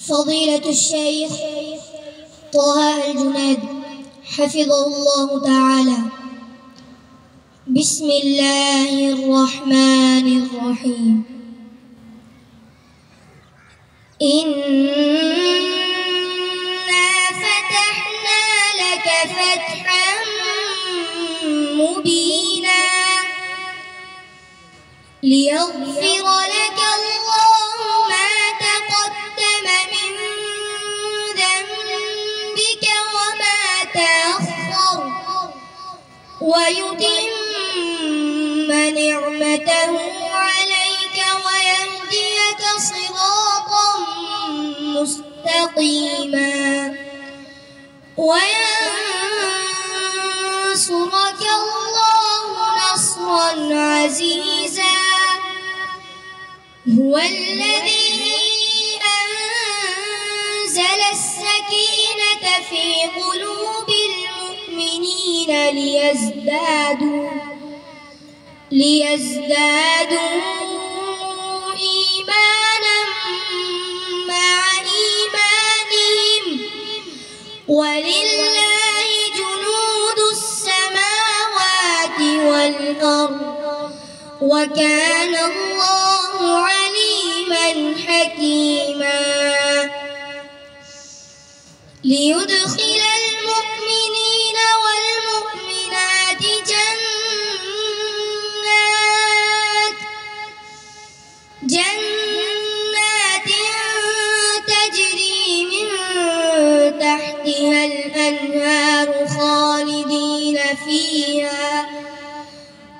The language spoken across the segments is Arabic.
فضيلة الشيخ طه الجنيد حفظه الله تعالى. بسم الله الرحمن الرحيم. إنا فتحنا لك فتحا مبينا ليغفر لك الله ما تقدم من ذنبك وما تأخر ويتم نعمته عليك ويهديك صراطا مستقيما وينصرك الله نصرا عزيزا. هو الذي أنزل السكينة في قلوب المؤمنين ليزدادوا إيمانا مع إيمانهم ولله جنود السماوات والأرض وكان الله عليما حكيما. ليدخل المؤمنين والمؤمنات جنات تجري من تحتها الأنهار خالدين فيها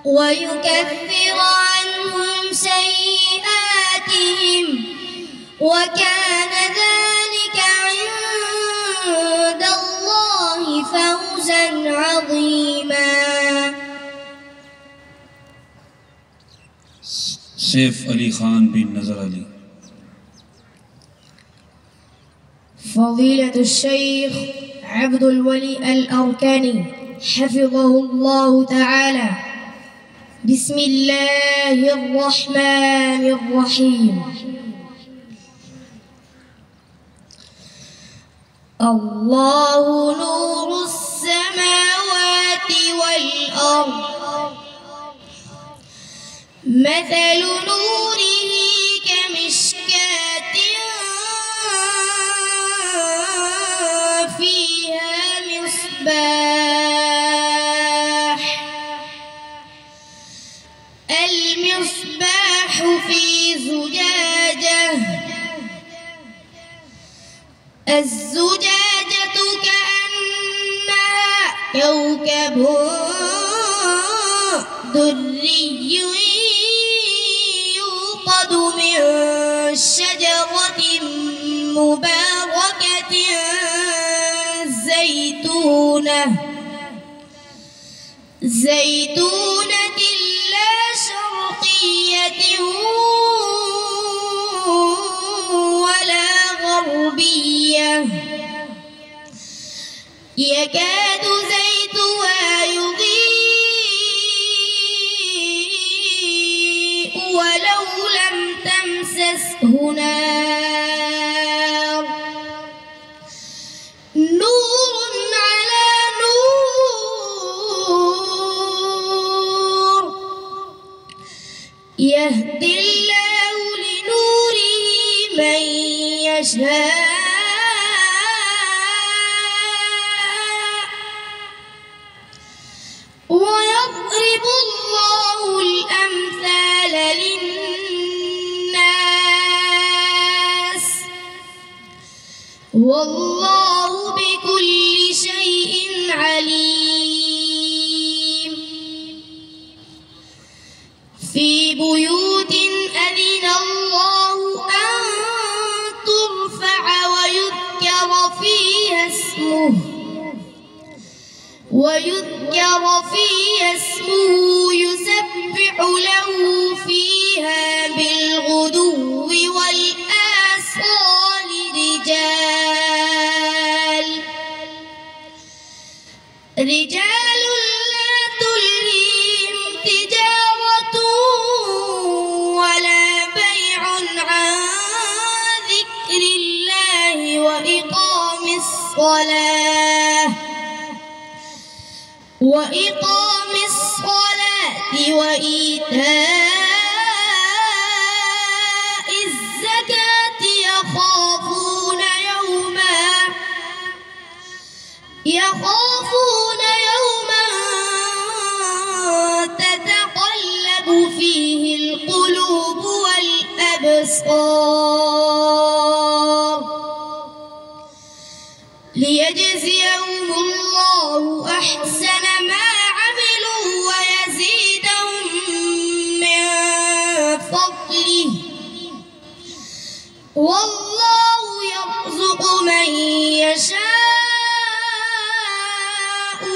ويكفر عنهم سيئاتهم وكان ذلك عند الله فوزا عظيما. سيف علي خان بن نظر علي. فضيلة الشيخ عبد الولي الأركاني حفظه الله تعالى. بسم الله الرحمن الرحيم. الله نور السماوات والأرض مثل نوره كمشكاة فيها مصباح المصباح في زجاجة الزجاجة كأنها كوكب دري يوقد من شجرة مباركة زيتونة لا شرقية ولا غربية يكاد زيتها يضيء ولو لم تمسسه نار نور على نور يهدي الله لنوره من يشاء ويضرب الله الأمثال للناس والله بكل شيء عليم. في بيوت أذن الله أن ترفع ويذكر فيها اسمه يسبح له فيها بالغدو والآصال رجال لا تلهيهم تجارة ولا بيع عن ذكر الله وإقام الصلاة وإيتاء الزكاة يخافون يوما تتقلب فيه القلوب والأبصار ليجزيهم الله أحسن ما عملوا ويزيدهم من فضله والله يرزق من يشاء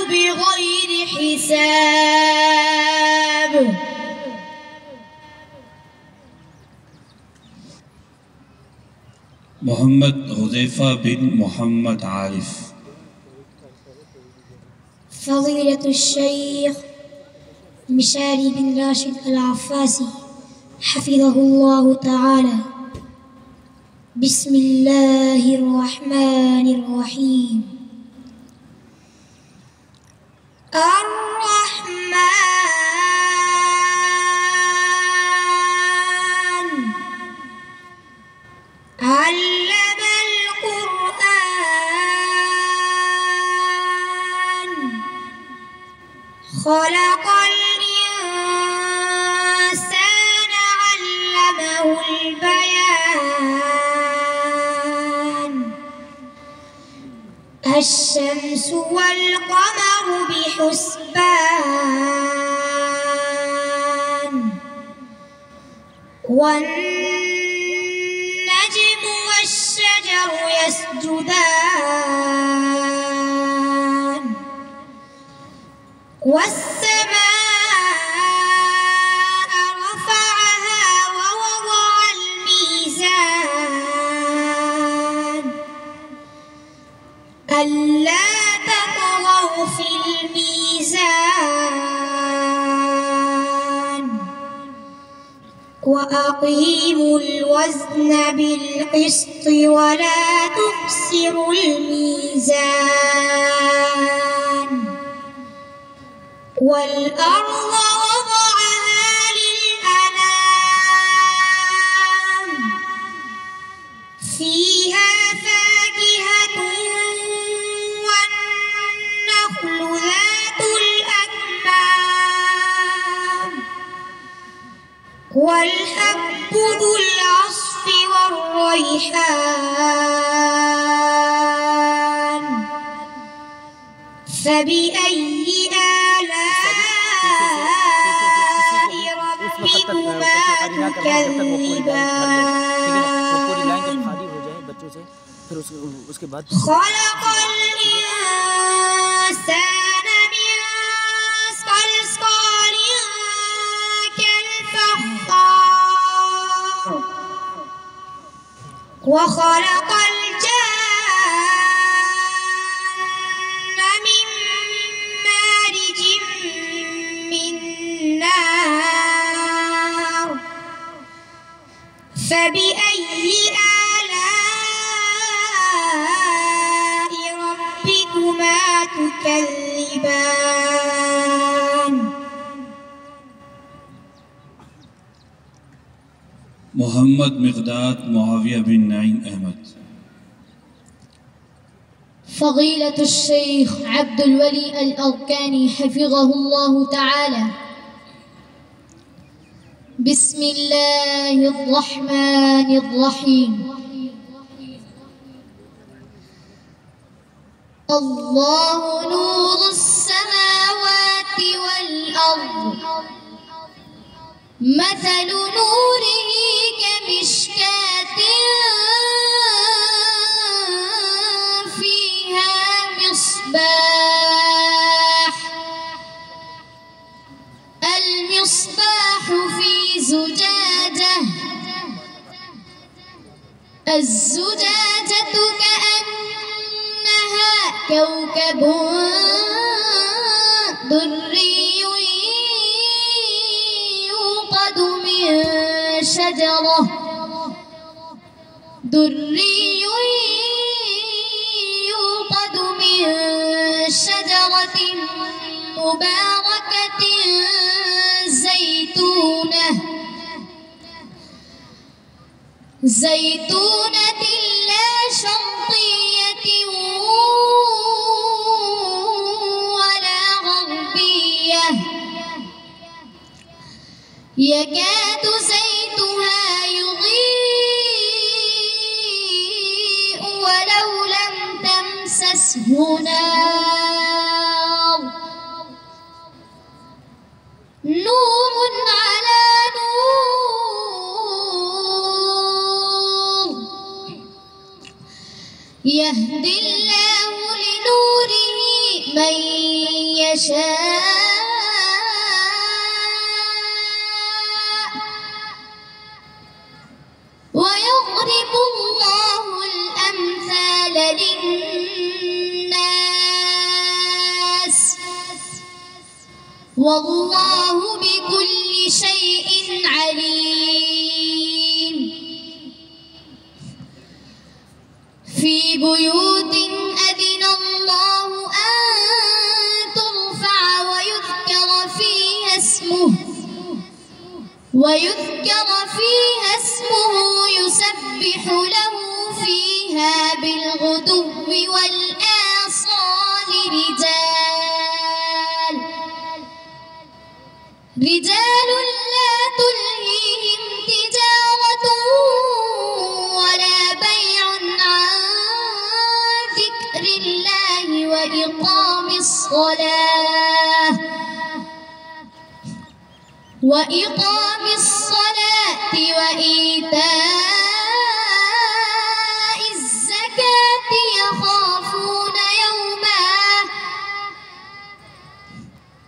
بغير حساب. मोहम्मद हुज़ैफ़ा बिन मोहम्मद आरिफ। فضيلة الشيخ مشاري بن راشد العفاسي حفظه الله تعالى. بسم الله الرحمن الرحيم. الرحمن علم القرآن خلق الإنسان علمه البيان. الشمس والقمر بحسبان والنجم والشجر يسجدان والسماء رفعها ووضع الميزان ألا تطغوا في الميزان وأقيموا الوزن بالقسط ولا تخسروا الميزان. والأرض وضعها للأنام فيها فاكهة والنخل ذات الأكمام والحب ذو العصف والريحان. فبأي آلاء ربكما تكذبان. خلق الإنسان من صلصال كالفخار وخلق الجن من مارج من نار. فبأي آلاء ربكما تكذبان. मोहम्मद मिक़दाद मुआविया बिन नईम अहमद। فضيلة الشيخ عبد الولي الأركاني حفظه الله تعالى. بسم الله الرحمن الرحيم. الله نور السماوات والأرض مثل نوره كمشكاة فيها مصباح. المصباح في زجاجة. الزجاجة كأنها كوكب دري يوقد من شجرة مباركة زيتونة لا شرقية ولا غربية يكاد زيتها يضيء ولو لم تمسسه نار نور على نور يهدي الله لنوره من يشاء ويضرب الله الأمثال للناس والله بكل شيء عليم في بيوت أذن الله أن ترفع ويذكر فيها اسمه يسبح له فيها بالغدو والآصال رجال لا تلهيهم تجارة ولا بيع عن ذكر الله وإقام الصلاة وإيتاء الزكاة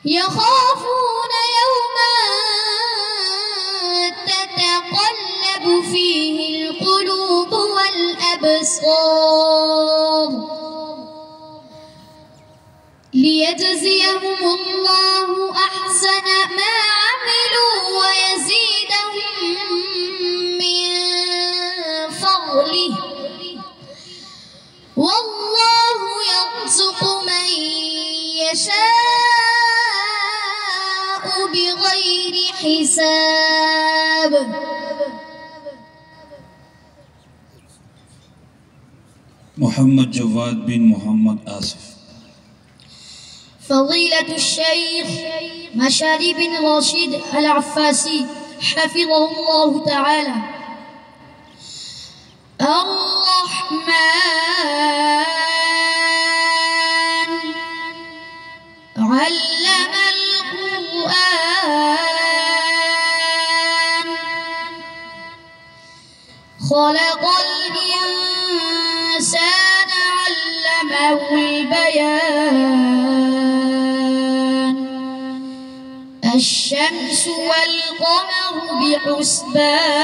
يخافون يوما تتقلب فيه القلوب والأبصار ليجزيهم الله أحسن ما عملوا ويزيدهم من فضله والله يرزق من يشاء بغير حساب. محمد جواد بن محمد آصف. فضيلة الشيخ مشاري بن راشد العفاسي حفظه الله تعالى. الرحمن علم القرآن خلق الإنسان علمه البيان الشمس والقمر بحسبان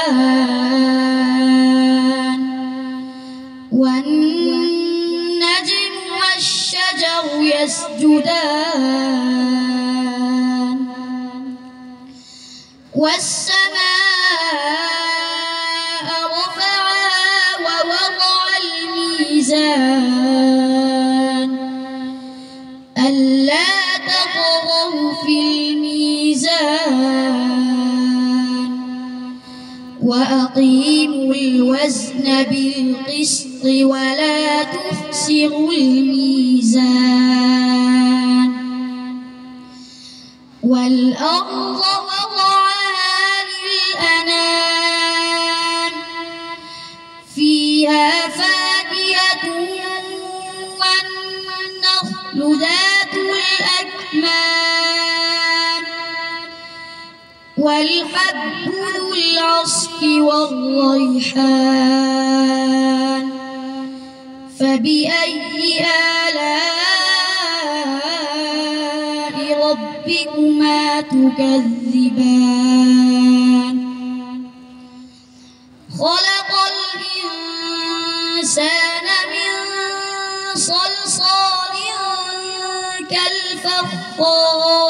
والنجم والشجر يسجدان والسماء رفعها ووضع الميزان ألا تطغوا في الميزان وأقيموا الوزن بالقسط ولا تخسروا الميزان والأرض وضعها للأنام فيها فاكهة والنخل ذات الأكمام والحب ذو العصف والريحان فبأي آلاء ربكما تكذبان خلق الإنسان من صلصال كالفخار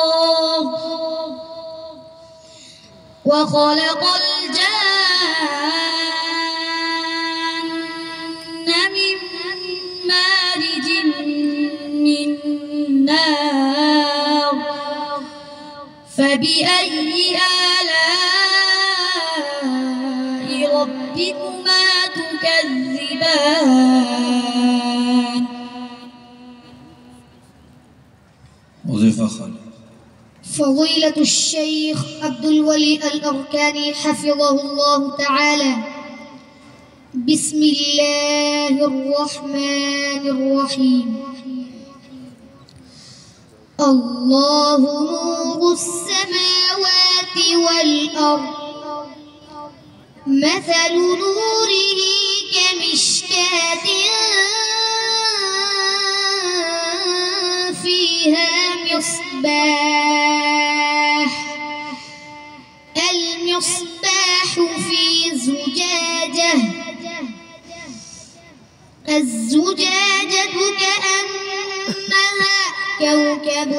وخلق الجان من مارج من نار فبأي آلاء ربكما تكذبان وظيفة خالد. فضيلة الشيخ عبد الولي الأركاني حفظه الله تعالى. بسم الله الرحمن الرحيم. الله نور السماوات والأرض، مثل نوره كمشكاة فيها مصباح، المصباح في زجاجة، الزجاجة كأنها كوكب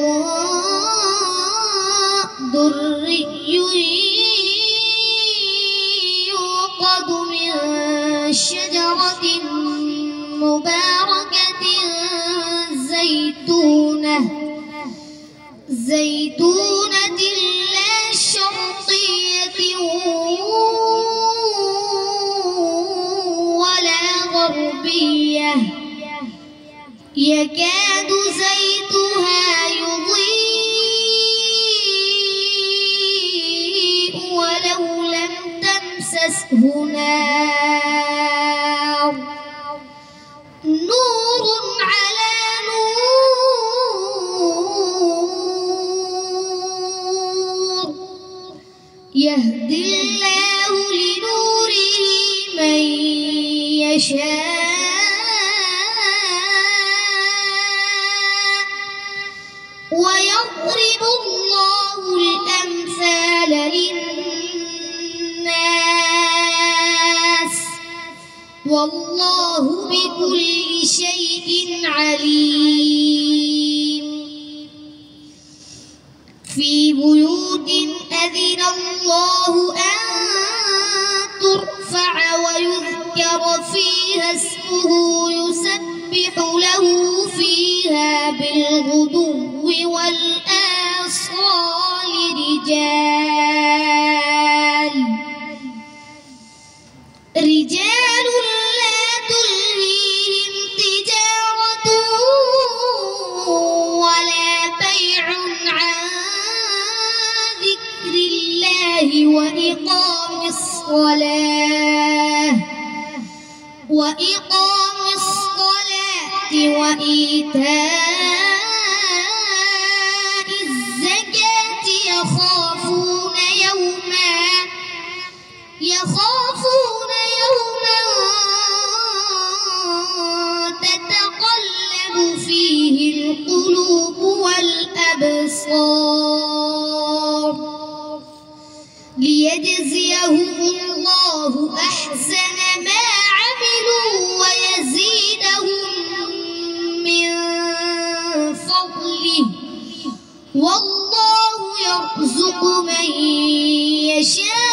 دري يوقد من شجرة مباركة زيتونة لا شرقية ولا غربية، يكاد زيتها يضيء ولو لم تمسسه نار، نور على نور، يهدي الله لنوره من يشاء ويضرب الله الأمثال للناس والله بكل شيء عليم. في بيوت أذن الله أن ترفع ويذكر فيها اسمه يسبح له فيها بالغدو والآصال رجال لا تلهيهم تجارة ولا بيع عن ذكر الله وإقام الصلاة وإيتاء الزكاة يخافون يوما تتقلب فيه القلوب والأبصار ليجزيهم الله أحسن ما عملوا ويزيدهم من فضله والله يرزق من يشاء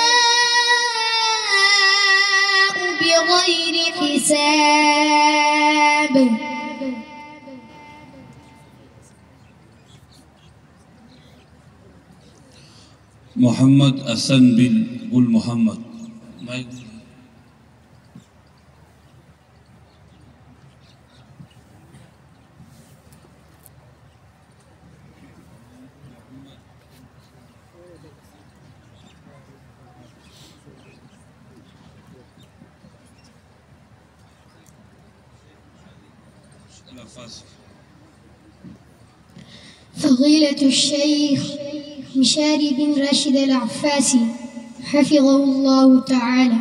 بغير حساب. محمد حسن بن قل محمد ما يقول فضيلة الشيخ مشاري بن راشد العفاسي حفظه الله تعالى.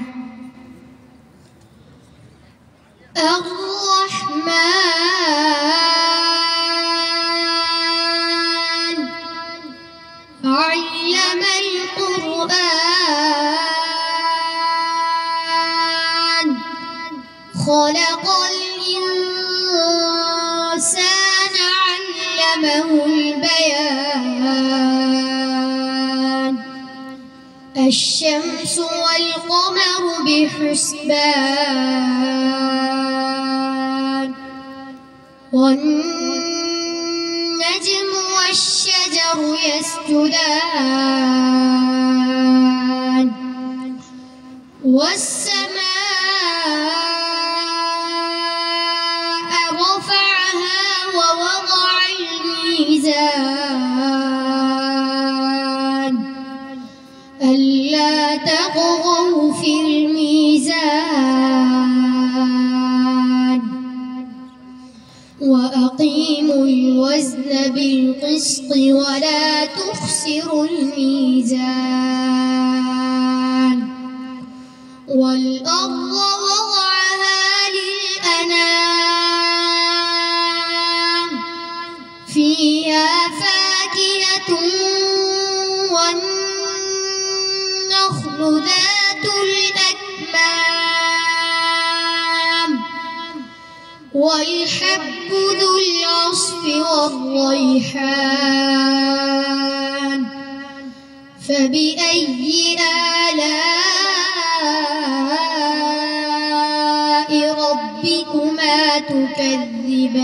الرحمن علم القرآن خلق الإنسان علمه البيان الشمس والقمر بحسبان والنجم والشجر والبشر يسجدان والسماء رفعها ووضع الميزان ألا تطغوا في الميزان وأقيموا الوزن بالقسط ولا تخسروا الميزان والأرض وضعها للأنام فيها فاكهة والنخل ذات الأكمام والحب ذو العصف والريحان فبأي آلاء ربكما تكذبان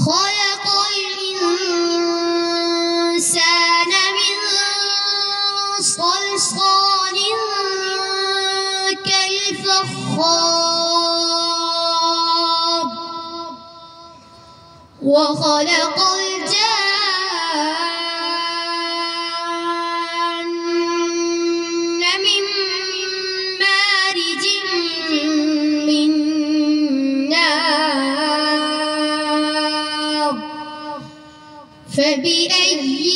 خلق الإنسان من صلصال كالفخار وخلق الجان من مارج من نار فبأي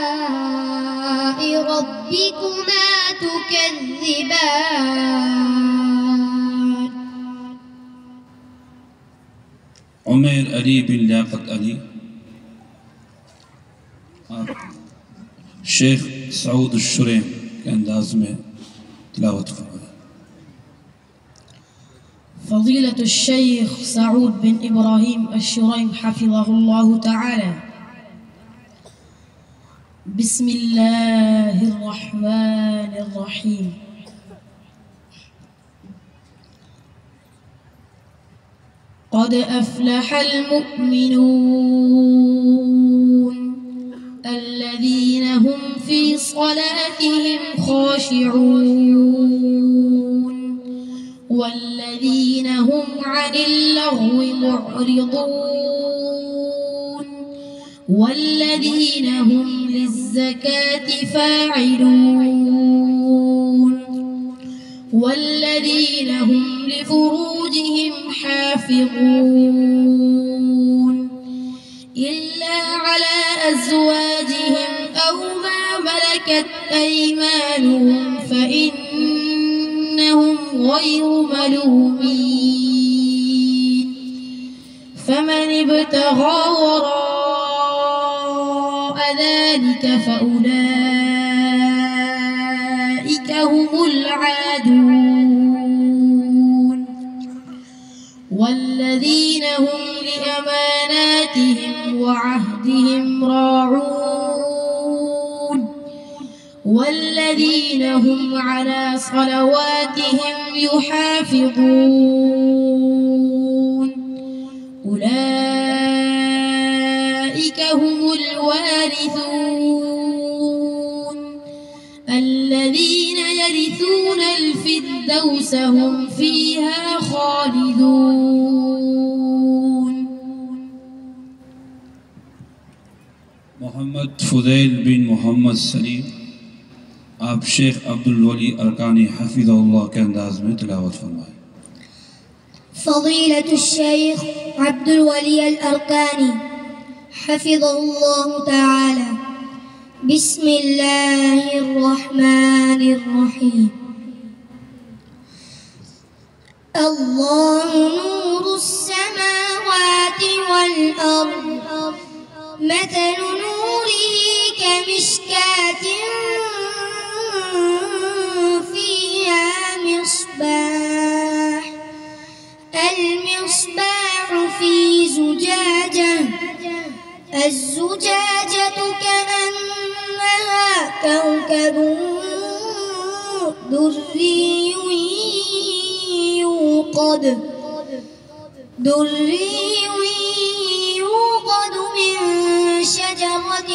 آلاء ربكما تكذبان عمیر علی بن لیاقت علی آپ شیخ سعود الشریم کے انداز میں تلاوت فرمائیں. فضيلة الشيخ سعود بن إبراهيم الشريم حفظه الله تعالى. بسم الله الرحمن الرحيم. قد أفلح المؤمنون الذين هم في صلاتهم خاشعون والذين هم عن اللغو معرضون والذين هم للزكاة فاعلون والذين هم لفروجهم حافظون إلا على أزواجهم أو ما ملكت أيمانهم فإنهم غير ملومين فمن ابتغى وراء ذلك فأولئك هم العادون والذين هم لأماناتهم وعهدهم راعون والذين هم على صلواتهم يحافظون أولئك هم الوارثون الذين يرثون الفردوس هم فيها خالدون. محمد فضیل بن محمد سلیم آپ شیخ عبدالولی ارکانی حفظہ اللہ کے انداز میں تلاوت فرمائیں. فضيلة الشيخ عبد الولي الأركاني حفظه الله تعالى. بسم الله الرحمن الرحيم. الله نور السماوات والأرض مثل نوره كمشكاة فيها مصباح المصباح في زجاجة الزجاجة كأنها كوكب دري يوقد دري يوقد من شجرة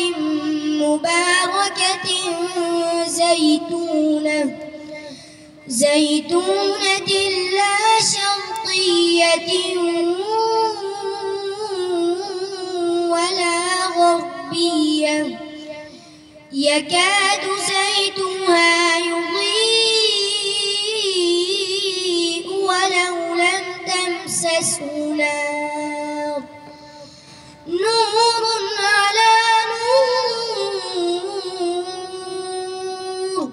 مباركة زيتونة لا شرقية ولا غربية يكاد زيتها يضيء ولو لم تمسسه نار نور على نور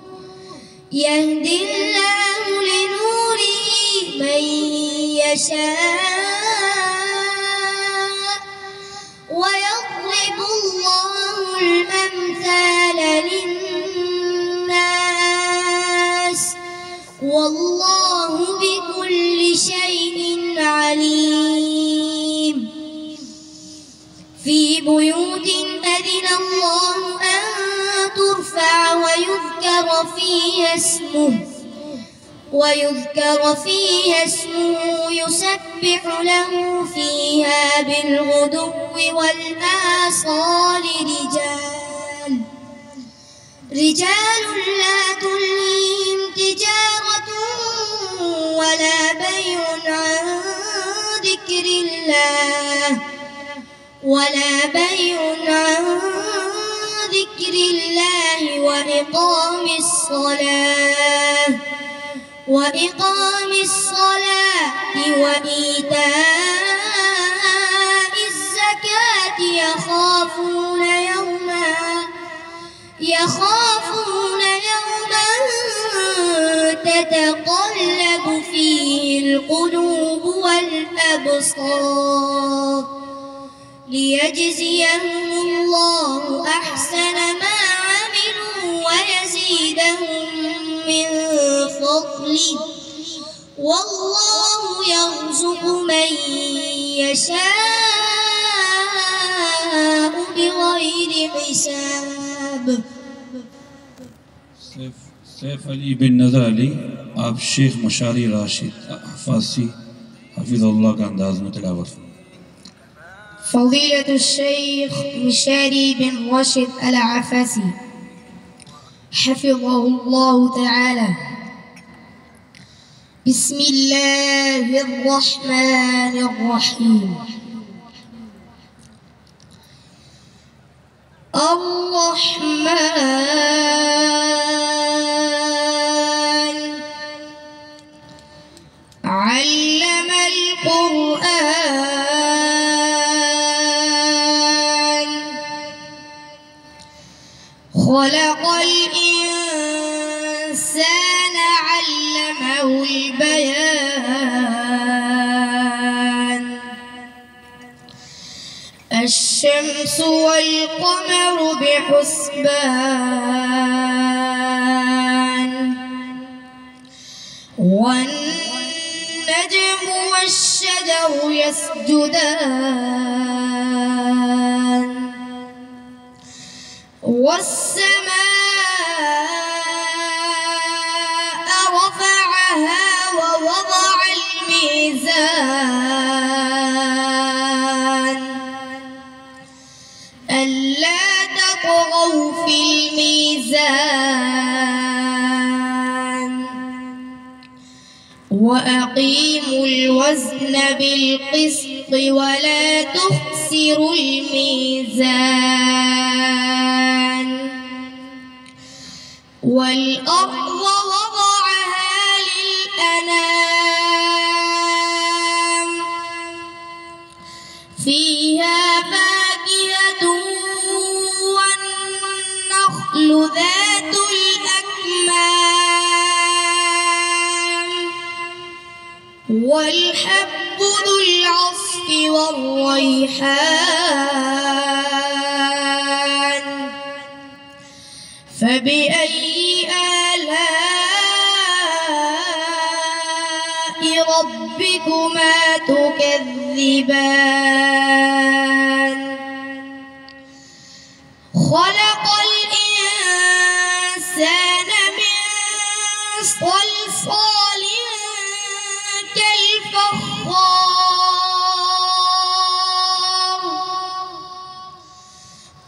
يهدي الله لنوره من يشاء ويضرب الله الأمثال للناس والله بكل شيء عليم. في بيوت أذن الله أن ترفع ويذكر فيها اسمه يسبح له فيها بالغدو والآصال رجال لا تلهيهم تجارة ولا بيع عن ذكر الله وإقام الصلاة وإيتاء الزكاة يخافون يوما تتقلب فيه القلوب والأبصار ليجزيهم الله أحسن ما عملوا ويزيدهم من فضله والله يرزق من يشاء بغير حساب. सैफ अली बिन नज़र अली आप शेख मशारी राशिद अफ़ासी हफ़िज़हुल्लाह का अंदाज़ में तिलावत। فضيلة الشيخ مشاري بن راشد العفاسي حفظه الله تعالى. بسم الله الرحمن الرحيم. الرحمن علم القرآن خلق الإنسان علمه البيان الشمس والقمر بحسبان والنجم والشجر يسجدان والسماء رفعها ووضع الميزان ألا تطغوا في الميزان وأقيموا الوزن بالقسط ولا تخسروا الميزان والأرض وضعها للأنام فيها فاكهة والنخل ذات الأكمام والحب ذو العصف والريحان فبأي آلاء ربكما تكذبان خلق الإنسان من صلصال كالفخار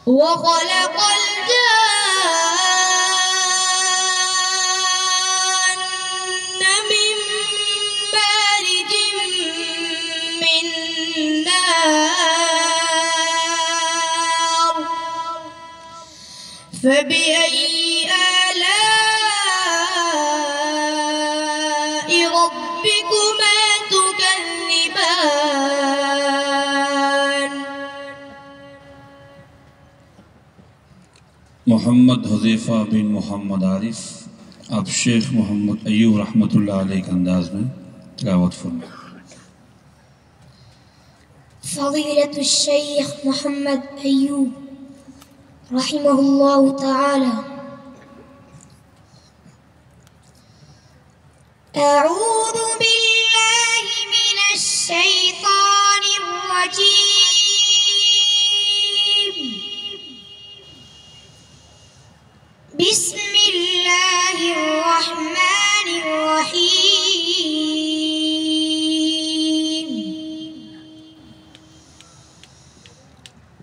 وخلق الجان من مارج من نار فبأي آلاء ربكما تكذبان मोहम्मद हुज़ैफ़ा बिन मोहम्मद आरिफ आप शेख मोहम्मद अय्यूब रहमतुल्लाह अलैह के अंदाज में तिलावत फरमाएं। فضيلة الشيخ محمد أيوب رحمه الله تعالى. أعوذ بالله من الشيطان الرجيم. بسم الله الرحمن الرحيم.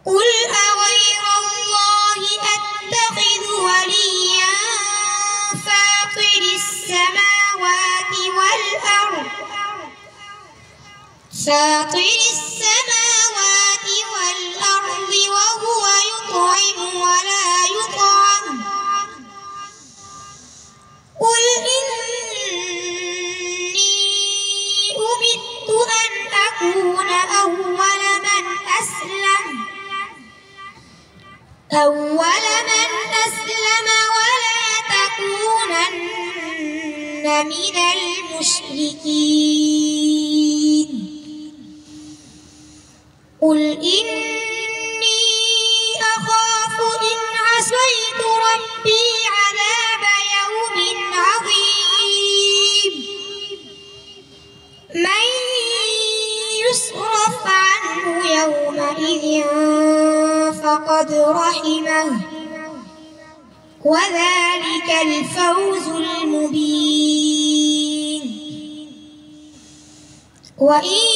قل أغير الله أتخذ وليا فاطر السماوات والأرض وهو يطعم ولا يطعم. قل إني أمرت أن أكون أول من أسلم ولا تكونن من المشركين. قل إني أخاف إن عصيت ربي عذاب يوم عظيم. من يصرف عنه يومئذ فقد رحمه وذلك الفوز المبين. وإن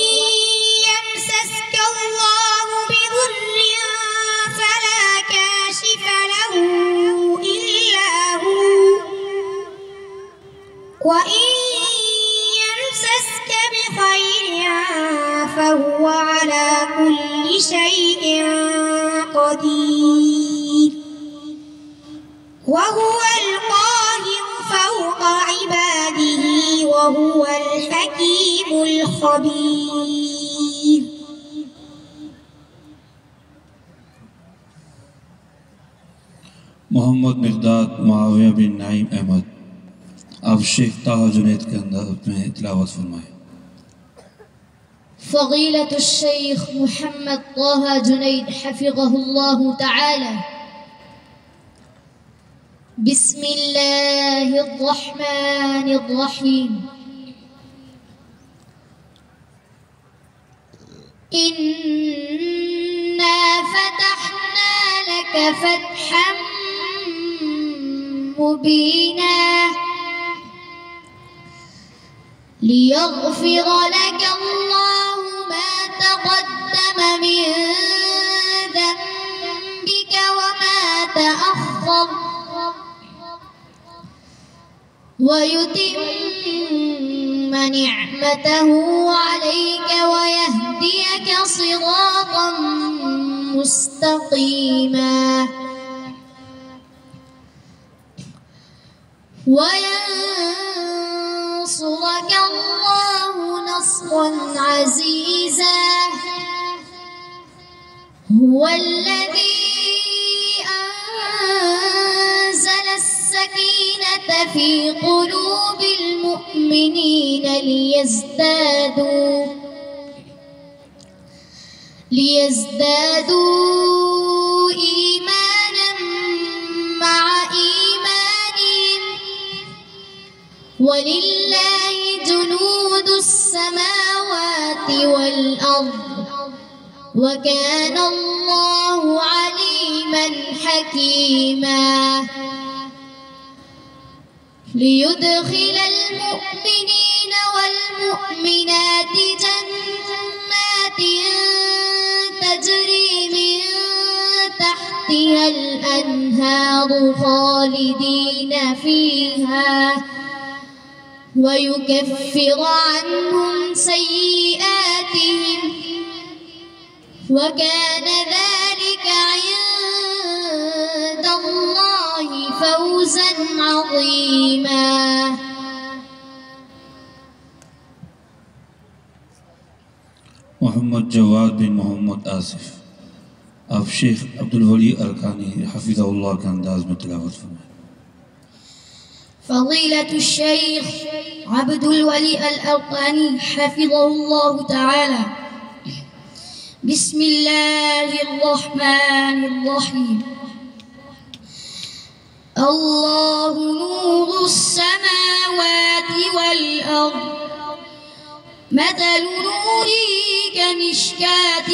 يمسسك الله بضر فلا كاشف له إلا هو وإن يمسسك بخير فهو على كل شيء قدير. وهو القاهر فوق عباده وهو الحكيم الخبير. मोहम्मद मिक़दाद मुआविया बिन नईम अहमद आप शेख ताहा जुनैद के अंदाज में तिलावत फरमाएं। فضيلة الشيخ محمد طه جنيد حفظه الله تعالى. بسم الله الرحمن الرحيم. إنا فتحنا لك فتحا مبينا ليغفر لك الله ما تقدم من ذنبك وما تأخر ويتم نعمته عليك ويهديك صراطا مستقيما وينصرك الله نصرا عزيزا. هو الذي أنزل السكينة في قلوب المؤمنين ليزدادوا إيمانا مع إيمانهم ولله جنود السماوات والأرض وكان الله عليما حكيما. ليدخل المؤمنين والمؤمنات جنات تجري من تحتها تحتها الأنهار خالدين فيها ويكفر عنهم سيئاتهم وكان ذلك عند الله فوزا عظيما. मोहम्मद जवाद बिन मोहम्मद आसिफ, आप शेख अब्दुल वली अरकानी हफिज़हुल्लाह के अंदाज में तिलावत फरमाएं। فضيلة الشيخ عبد الولي الأرقاني حفظه الله تعالى. بسم الله الرحمن الرحيم. الله نور السماوات والأرض مثل نوره كمشكاة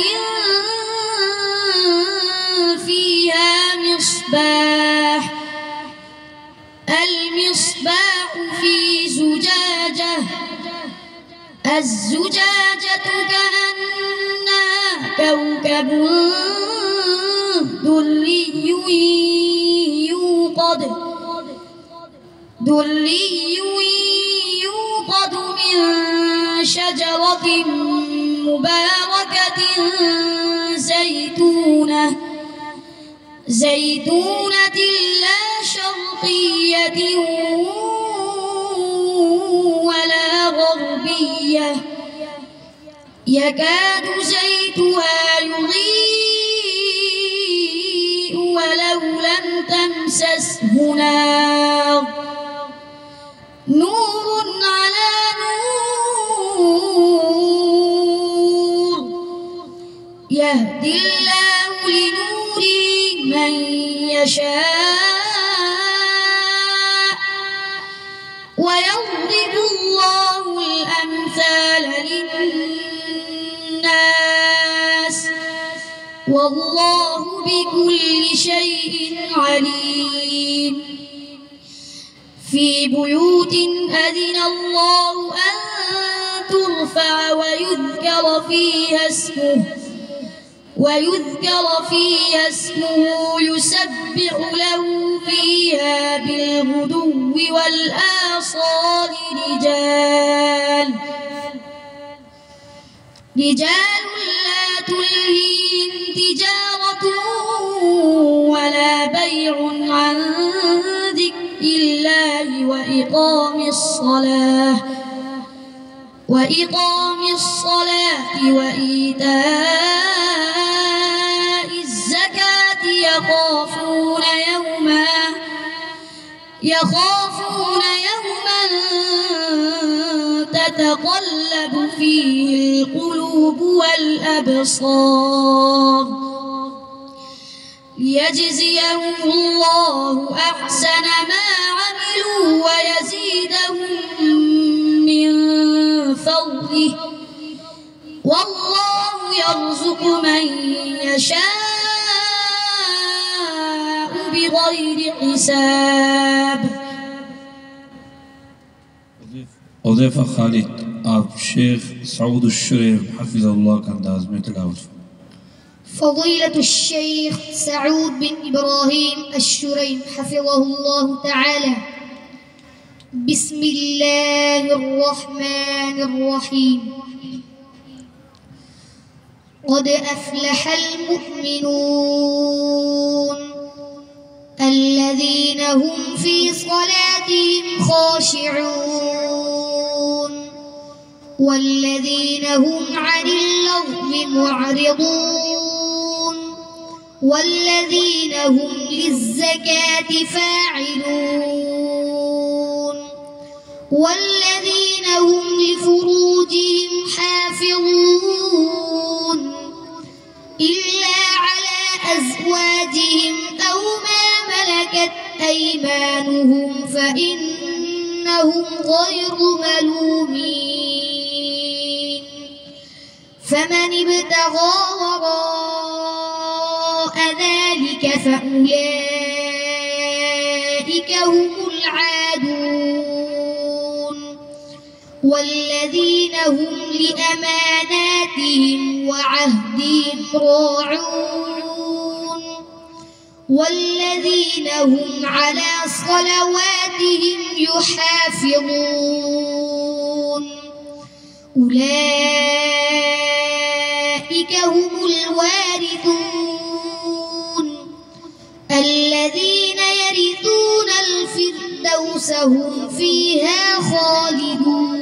فيها مصباح المصباح في زجاجة الزجاجة كأنها كوكب دري يوقد من شجرة مباركة زيتونة لا شرقية ولا غربية يكاد زيتها يضيء ولو لم تمسسه نار نور على نور يهدي الله لنوره من يشاء ويضرب الله الأمثال للناس والله بكل شيء عليم. في بيوت أذن الله أن ترفع ويذكر فيها اسمه يسبح له فيها بالغدو والآصال رجال لا تلهيهم تجارة ولا بيع عن ذكر الله وإقام الصلاة وإيتاء الزكاة يخافون يوما تتقلب فيه القلوب والأبصار ليجزيهم الله أحسن ما عملوا ويزيدهم من فضله والله يرزق من يشاء بغير حساب. उज़ैफ़ा खालिद, आप शेख सऊद अश-शुरैफ हफ़िज़हुल्लाह के अंदाज में तिलावत फरमाएं। فضيلة الشيخ سعود بن إبراهيم الشريم حفظه الله تعالى. بسم الله الرحمن الرحيم. قد أفلح المؤمنون الذين هم في صلاتهم خاشعون والذين هم عن اللغو معرضون والذين هم للزكاة فاعلون والذين هم لفروجهم حافظون إلا على أزواجهم أو ما ملكت أيمانهم فإنهم غير ملومين. فمن ابتغى وراء ذلك فأولئك هم العادون والذين هم لأماناتهم وعهدهم راعون والذين هم على صلواتهم يحافظون أولئك هم الوارثون الذين يرثون الفردوس هم فيها خالدون.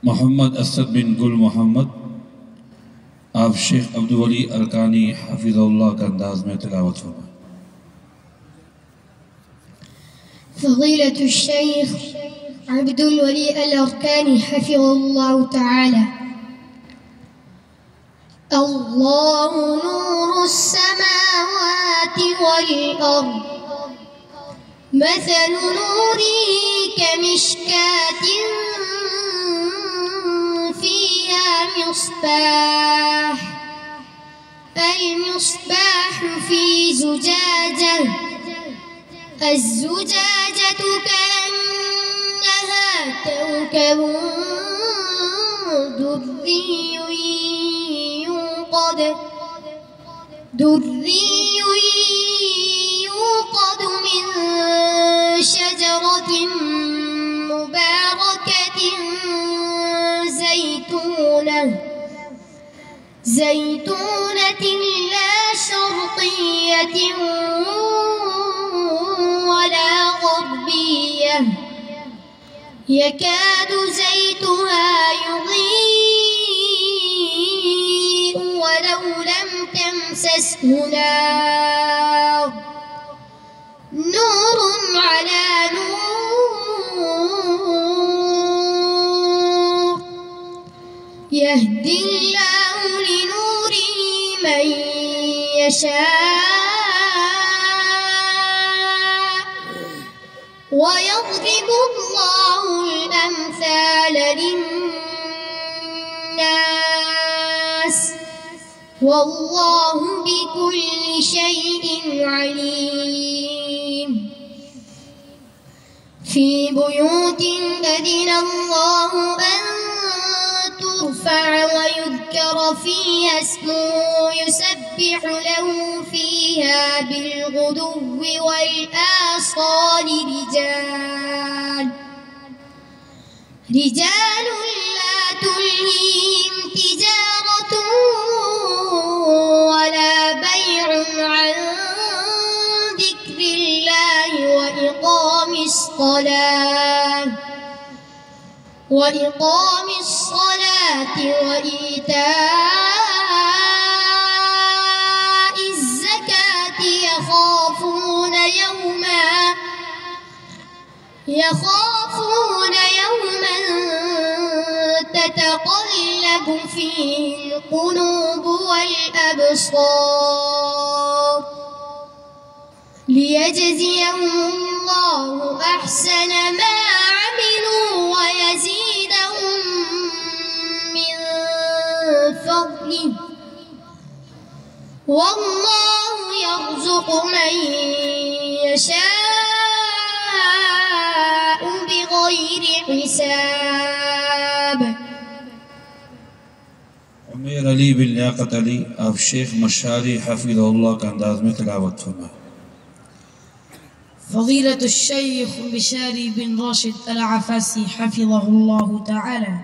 मोहम्मद असद बिन गुल मोहम्मद आप शेख अब्दुल वली अरकानी हफिज़हुल्लाह का अंदाज में तिलावत फरमाएं। فضيلة الشيخ عبد الولي الأركاني حفظه الله تعالى. الله نور السماوات والأرض مثل نوره كمشكاة فيها مصباح المصباح في زجاجة الزجاجة كأنها كوكب دري يوقد من شجرة مباركة زيتونة لا شرقية ولا غربية يكاد زيتها يضيء ولو لم تمسسه نار نور على نور يهدي الله لنوره من يشاء ويضرب الله الأمثال للناس والله بكل شيء عليم. في بيوت أذن الله أن ترفع ويذكر فيها اسمه يسبح له فيها بالغدو والآصال رجال لا تلهيهم تجارة ولا بيع عن ذكر الله وإقام الصلاة وإيتاء الزكاة يخافون يوما تتقلب فيه القلوب والأبصار ليجزيهم الله أحسن ما عملوا ويزيدهم من فضله والله يرزق من يشاء بغير حساب. उमैर अली बिन लियाकत अली आप शेख मशारी हफिज़हुल्लाह का अंदाज में तिलावत फरमाएं। فضيلة الشيخ بشاري بن راشد العفاسي حفظه الله تعالى.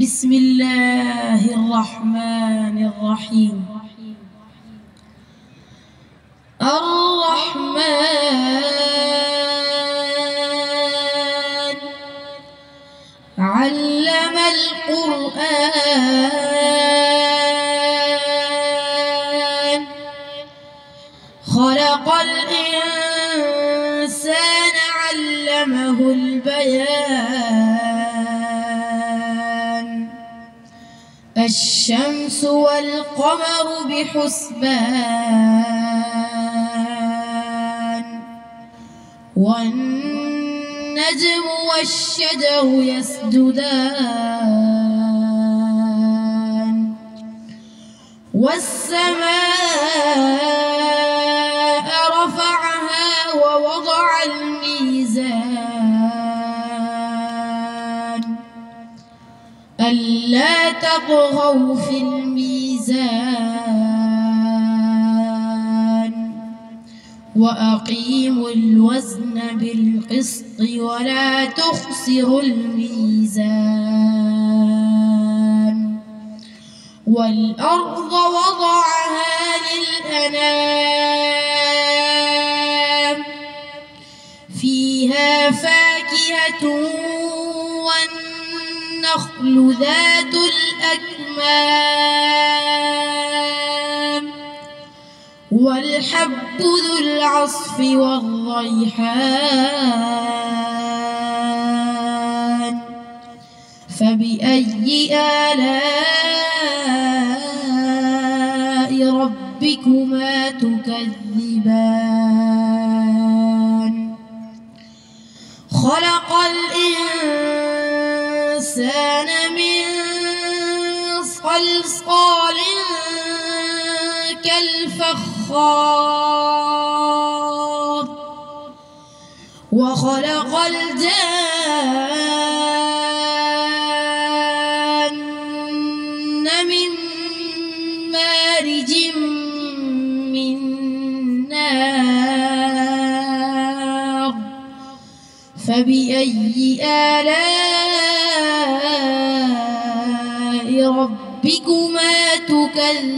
بسم الله الرحمن الرحيم. الرحمن علم القرآن خلق الإنسان علمه البيان الشمس والقمر بحسبان والنجم والشجر يسجدان والسماء رفعها ووضع الميزان ألا تطغوا في الميزان وأقيموا الوزن بالقسط ولا تخسروا الميزان والأرض وضعها للأنام فيها فاكهة والنخل ذات الأكمام والحب ذو العصف والريحان فبأي آلاء ربكما تكذبان خلق الإنسان من صلصال كالفخار وخلق الجان من مارج من نار فبأي آلاء ربكما تكذبان